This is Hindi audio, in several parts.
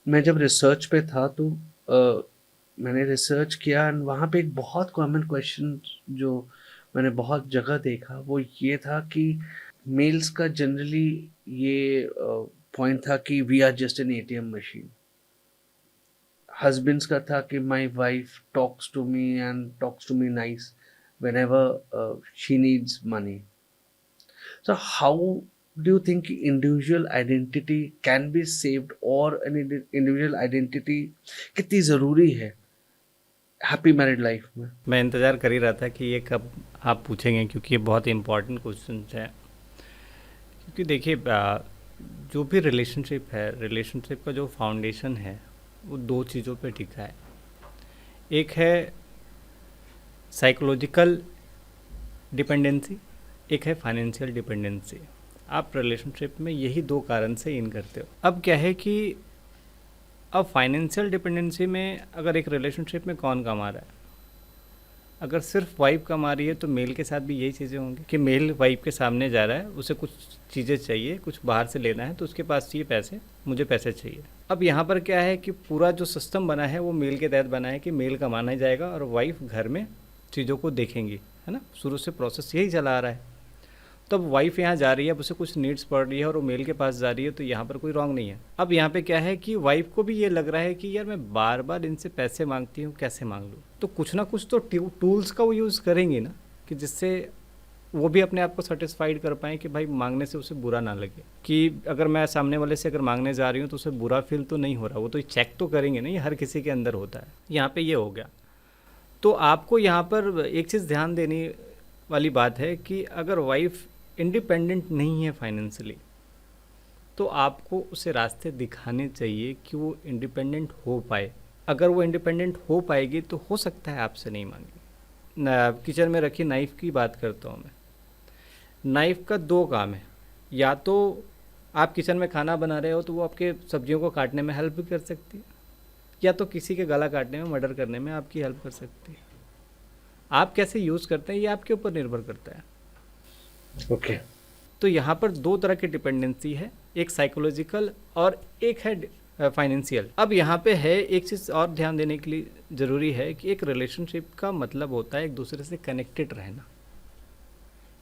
मैं जब रिसर्च पे था तो मैंने रिसर्च किया एंड वहाँ पे एक बहुत कॉमन क्वेश्चन जो मैंने बहुत जगह देखा वो ये था कि मेल्स का जनरली ये पॉइंट था कि we are just an ATM machine. Husbands का था कि my wife talks to me and talks to me nice whenever she needs money. So how do you think individual identity can be saved or an individual identity कितनी ज़रूरी है हैप्पी मैरिड लाइफ में? मैं इंतज़ार कर ही रहा था कि ये कब आप पूछेंगे, क्योंकि ये बहुत ही इम्पोर्टेंट क्वेश्चन है। क्योंकि देखिए, जो भी रिलेशनशिप है, रिलेशनशिप का जो फाउंडेशन है वो दो चीज़ों पे टिका है। एक है साइकोलॉजिकल डिपेंडेंसी, एक है फाइनेंशियल डिपेंडेंसी। आप रिलेशनशिप में यही दो कारण से इन करते हो। अब क्या है कि अब फाइनेंशियल डिपेंडेंसी में अगर एक रिलेशनशिप में कौन कमा रहा है, अगर सिर्फ वाइफ कमा रही है तो मेल के साथ भी यही चीज़ें होंगी कि मेल वाइफ के सामने जा रहा है, उसे कुछ चीज़ें चाहिए, कुछ बाहर से लेना है तो उसके पास चाहिए पैसे, मुझे पैसे चाहिए। अब यहाँ पर क्या है कि पूरा जो सिस्टम बना है वो मेल के तहत बना है कि मेल कमाना ही जाएगा और वाइफ घर में चीज़ों को देखेंगी, है ना। शुरू से प्रोसेस यही चला आ रहा है। तो अब वाइफ यहाँ जा रही है, अब उसे कुछ नीड्स पड़ रही है और वो मेल के पास जा रही है, तो यहाँ पर कोई रॉन्ग नहीं है। अब यहाँ पे क्या है कि वाइफ को भी ये लग रहा है कि यार मैं बार बार इनसे पैसे मांगती हूँ, कैसे मांग लूँ। तो कुछ ना कुछ तो टूल्स का वो यूज़ करेंगे ना, कि जिससे वो भी अपने आप को सेटिस्फाइड कर पाएँ कि भाई मांगने से उसे बुरा ना लगे। कि अगर मैं सामने वाले से अगर मांगने जा रही हूँ तो उसे बुरा फील तो नहीं हो रहा, वो तो चेक तो करेंगे ना, ये हर किसी के अंदर होता है। यहाँ पे ये हो गया। तो आपको यहाँ पर एक चीज़ ध्यान देने वाली बात है कि अगर वाइफ इंडिपेंडेंट नहीं है फाइनेंशियली, तो आपको उसे रास्ते दिखाने चाहिए कि वो इंडिपेंडेंट हो पाए। अगर वो इंडिपेंडेंट हो पाएगी तो हो सकता है आपसे नहीं मांगे। किचन में रखी नाइफ़ की बात करता हूँ मैं। नाइफ़ का दो काम है, या तो आप किचन में खाना बना रहे हो तो वो आपके सब्जियों को काटने में हेल्प भी कर सकती है, या तो किसी के गला काटने में, मर्डर करने में आपकी हेल्प कर सकती है। आप कैसे यूज़ करते हैं ये आपके ऊपर निर्भर करता है। ओके। तो यहाँ पर दो तरह की डिपेंडेंसी है, एक साइकोलॉजिकल और एक है फाइनेंशियल। अब यहाँ पे है एक चीज़ और ध्यान देने के लिए ज़रूरी है कि एक रिलेशनशिप का मतलब होता है एक दूसरे से कनेक्टेड रहना,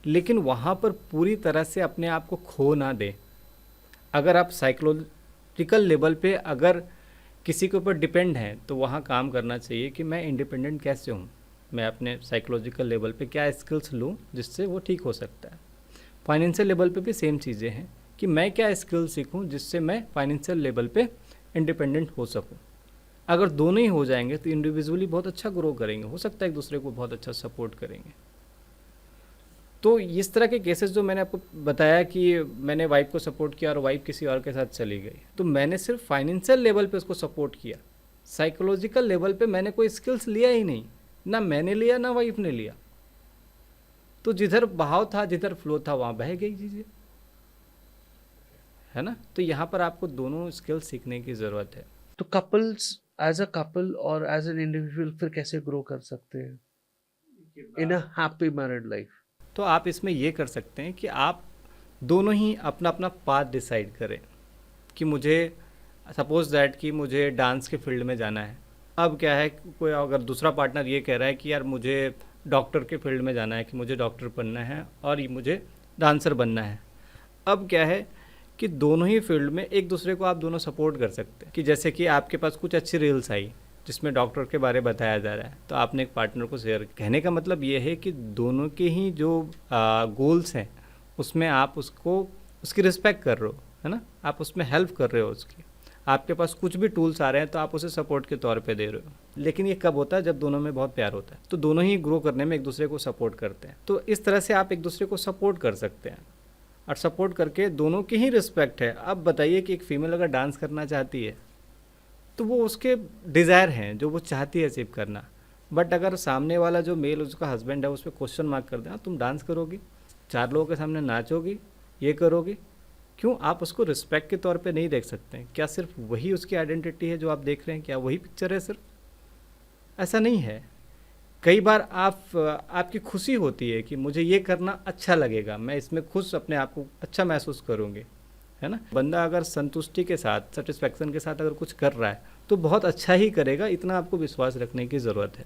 लेकिन वहाँ पर पूरी तरह से अपने आप को खो ना दे। अगर आप साइकोलॉजिकल लेवल पे अगर किसी के ऊपर डिपेंड हैं तो वहाँ काम करना चाहिए कि मैं इंडिपेंडेंट कैसे हूँ, मैं अपने साइकोलॉजिकल लेवल पे क्या स्किल्स लूँ जिससे वो ठीक हो सकता है। फाइनेंशियल लेवल पे भी सेम चीज़ें हैं कि मैं क्या स्किल सीखूं जिससे मैं फाइनेंशियल लेवल पे इंडिपेंडेंट हो सकूं। अगर दोनों ही हो जाएंगे तो इंडिविजुअली बहुत अच्छा ग्रो करेंगे, हो सकता है एक दूसरे को बहुत अच्छा सपोर्ट करेंगे। तो इस तरह के केसेस जो मैंने आपको बताया कि मैंने वाइफ को सपोर्ट किया और वाइफ किसी और के साथ चली गई, तो मैंने सिर्फ फाइनेंशियल लेवल पे उसको सपोर्ट किया, साइकोलॉजिकल लेवल पे मैंने कोई स्किल्स लिया ही नहीं, ना मैंने लिया ना वाइफ ने लिया। तो जिधर बहाव था, जिधर फ्लो था, वहाँ बह गई चीज़ें, है ना। तो यहाँ पर आपको दोनों स्किल सीखने की ज़रूरत है। तो कपल्स एज अ कपल और एज एन इंडिविजुअल फिर कैसे ग्रो कर सकते हैं इन अ हैप्पी मैरिड लाइफ? तो आप इसमें ये कर सकते हैं कि आप दोनों ही अपना अपना पाथ डिसाइड करें कि मुझे सपोज दैट कि मुझे डांस के फील्ड में जाना है। अब क्या है, कोई अगर दूसरा पार्टनर ये कह रहा है कि यार मुझे डॉक्टर के फील्ड में जाना है, कि मुझे डॉक्टर बनना है और ये मुझे डांसर बनना है। अब क्या है कि दोनों ही फील्ड में एक दूसरे को आप दोनों सपोर्ट कर सकते हैं। कि जैसे कि आपके पास कुछ अच्छी रील्स आई जिसमें डॉक्टर के बारे बताया जा रहा है, तो आपने एक पार्टनर को शेयर। कहने का मतलब ये है कि दोनों के ही जो गोल्स हैं उसमें आप उसको उसकी रिस्पेक्ट कर रहे हो, है ना, आप उसमें हेल्प कर रहे हो उसकी। आपके पास कुछ भी टूल्स आ रहे हैं तो आप उसे सपोर्ट के तौर पे दे रहे हो। लेकिन ये कब होता है, जब दोनों में बहुत प्यार होता है, तो दोनों ही ग्रो करने में एक दूसरे को सपोर्ट करते हैं। तो इस तरह से आप एक दूसरे को सपोर्ट कर सकते हैं और सपोर्ट करके दोनों की ही रिस्पेक्ट है। अब बताइए कि एक फ़ीमेल अगर डांस करना चाहती है तो वो उसके डिज़ायर हैं जो वो चाहती है अचीव करना, बट अगर सामने वाला जो मेल उसका हस्बैंड है उस पर क्वेश्चन मार्क कर देना, तुम डांस करोगी, चार लोगों के सामने नाचोगी, ये करोगी, क्यों आप उसको रिस्पेक्ट के तौर पे नहीं देख सकते हैं? क्या सिर्फ वही उसकी आइडेंटिटी है जो आप देख रहे हैं? क्या वही पिक्चर है सिर्फ? ऐसा नहीं है। कई बार आपकी खुशी होती है कि मुझे ये करना अच्छा लगेगा, मैं इसमें खुश अपने आप को अच्छा महसूस करूँगी, है ना। बंदा अगर संतुष्टि के साथ, सेटिस्फैक्शन के साथ अगर कुछ कर रहा है तो बहुत अच्छा ही करेगा, इतना आपको विश्वास रखने की ज़रूरत है।